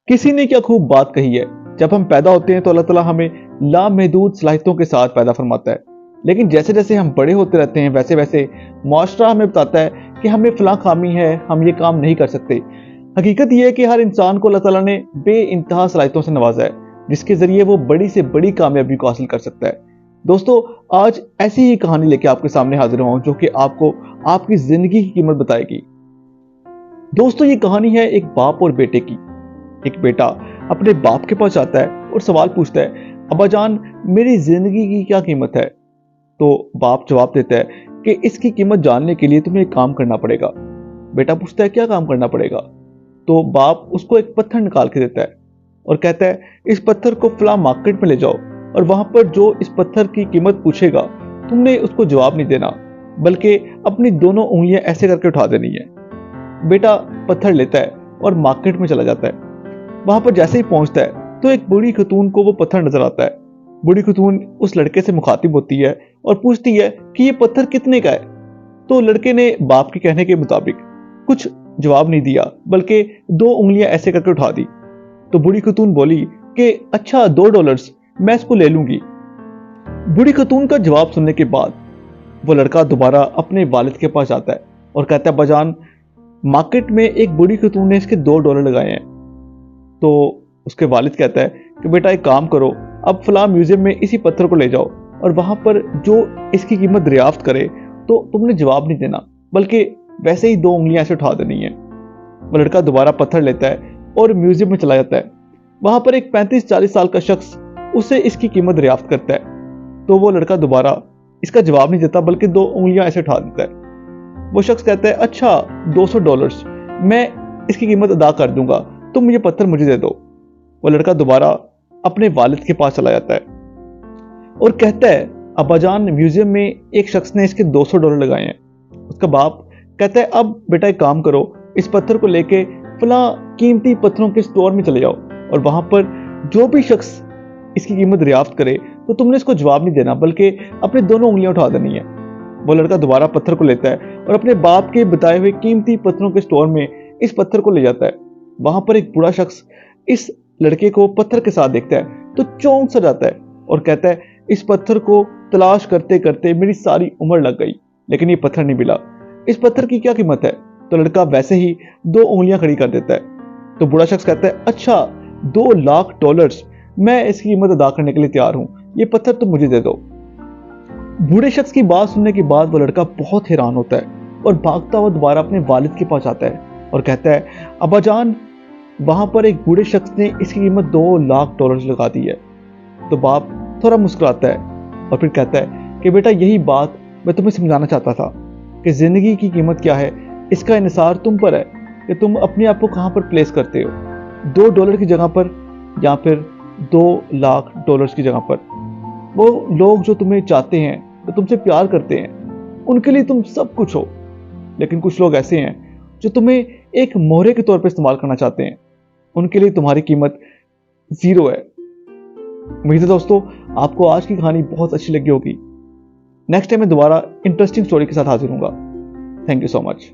किसी ने क्या खूब बात कही है, जब हम पैदा होते हैं तो अल्लाह ताला हमें लामहदूद सलाहियतों के साथ पैदा फरमाता है, लेकिन जैसे जैसे हम बड़े होते रहते हैं वैसे वैसे मुआशरा हमें बताता है कि हमें फलां खामी है, हम ये काम नहीं कर सकते। हकीकत ये है कि हर इंसान को अल्लाह ताला ने बेइंतहा सलाहियतों से नवाजा है, जिसके जरिए वो बड़ी से बड़ी कामयाबी को हासिल कर सकता है। दोस्तों, आज ऐसी ही कहानी लेके आपके सामने हाजिर हुआ हूं जो कि आपको आपकी जिंदगी की कीमत बताएगी। दोस्तों, ये कहानी है एक बाप और बेटे की। एक बेटा अपने बाप के पास आता है और सवाल पूछता है, अब्बा जान, मेरी जिंदगी की क्या कीमत है? तो बाप जवाब देता है कि इसकी कीमत जानने के लिए तुम्हें एक काम करना पड़ेगा। बेटा पूछता है, क्या काम करना पड़ेगा? तो बाप उसको एक पत्थर निकाल के देता है और कहता है, इस पत्थर को फला मार्केट में ले जाओ और वहां पर जो इस पत्थर की कीमत पूछेगा तुमने उसको जवाब नहीं देना, बल्कि अपनी दोनों उंगलियां ऐसे करके उठा देनी है। बेटा पत्थर लेता है और मार्केट में चला जाता है। वहां पर जैसे ही पहुंचता है तो एक बूढ़ी खतून को वो पत्थर नजर आता है। बूढ़ी खतून उस लड़के से मुखातिब होती है और पूछती है कि ये पत्थर कितने का है? तो लड़के ने बाप के कहने के मुताबिक कुछ जवाब नहीं दिया, बल्कि दो उंगलियां ऐसे करके उठा दी। तो बूढ़ी खतून बोली कि अच्छा, $2 मैं इसको ले लूंगी। बूढ़ी खतून का जवाब सुनने के बाद वो लड़का दोबारा अपने वालिद के पास जाता है और कहता है, बजान, मार्केट में एक बूढ़ी खतून ने इसके $2 लगाए हैं। तो उसके वालिद कहता है कि बेटा एक काम करो, अब फला म्यूजियम में इसी पत्थर को ले जाओ और वहां पर जो इसकी कीमत दरियाफ्त करे तो तुमने जवाब नहीं देना, बल्कि वैसे ही दो उंगलियां ऐसे उठा देनी है। वो लड़का दोबारा पत्थर लेता है और म्यूजियम में चला जाता है। वहां पर एक 35-40 साल का शख्स उसे इसकी कीमत दरियाफ्त करता है। तो वो लड़का दोबारा इसका जवाब नहीं देता, बल्कि दो उंगलियां ऐसे उठा देता है। वो शख्स कहता है, अच्छा, $200 मैं इसकी कीमत अदा कर दूंगा, तुम ये पत्थर मुझे दे दो। वो लड़का दोबारा अपने वालिद के पास चला जाता है और कहता है, अब्बाजान, म्यूजियम में एक शख्स ने इसके $200 लगाए हैं। उसका बाप कहता है, अब बेटा एक काम करो, इस पत्थर को लेके फला कीमती पत्थरों के स्टोर में चले जाओ और वहां पर जो भी शख्स इसकी कीमत दरियाफ्त करे तो तुमने इसको जवाब नहीं देना, बल्कि अपनी दोनों उंगलियां उठा देनी है। वो लड़का दोबारा पत्थर को लेता है और अपने बाप के बताए हुए कीमती पत्थरों के स्टोर में इस पत्थर को ले जाता है। वहां पर एक बूढ़ा शख्स इस लड़के को पत्थर के साथ देखता है तो चौंक सा जाता है और कहता है, इस पत्थर को तलाश करते करते मेरी सारी उम्र लग गई, लेकिन ये पत्थर नहीं मिला। इस पत्थर की क्या कीमत है? तो लड़का वैसे ही दो उंगलियां खड़ी कर देता है। तो बूढ़ा शख्स कहता है, अच्छा, $2 लाख मैं इसकी कीमत अदा करने के लिए तैयार हूं, ये पत्थर तुम मुझे दे दो। बूढ़े शख्स की बात सुनने के बाद वो लड़का बहुत हैरान होता है और भागता हुआ दोबारा अपने वालिद के पास आता है और कहता है, अब्बा जान, वहां पर एक बूढ़े शख्स ने इसकी कीमत $2 लाख लगा दी है। तो बाप थोड़ा मुस्कुराता है और फिर कहता है कि बेटा, यही बात मैं तुम्हें समझाना चाहता था कि जिंदगी की कीमत क्या है, इसका इन्हिसार तुम पर है कि तुम अपने आप को कहां पर प्लेस करते हो, $2 की जगह पर या फिर $2 लाख की जगह पर। वो लोग जो तुम्हें चाहते हैं, जो तुमसे प्यार करते हैं, उनके लिए तुम सब कुछ हो, लेकिन कुछ लोग ऐसे हैं जो तुम्हें एक मोहरे के तौर पर इस्तेमाल करना चाहते हैं, उनके लिए तुम्हारी कीमत जीरो है। उम्मीद है दोस्तों आपको आज की कहानी बहुत अच्छी लगी होगी। नेक्स्ट टाइम मैं दोबारा इंटरेस्टिंग स्टोरी के साथ हाजिर हूंगा। Thank you so much.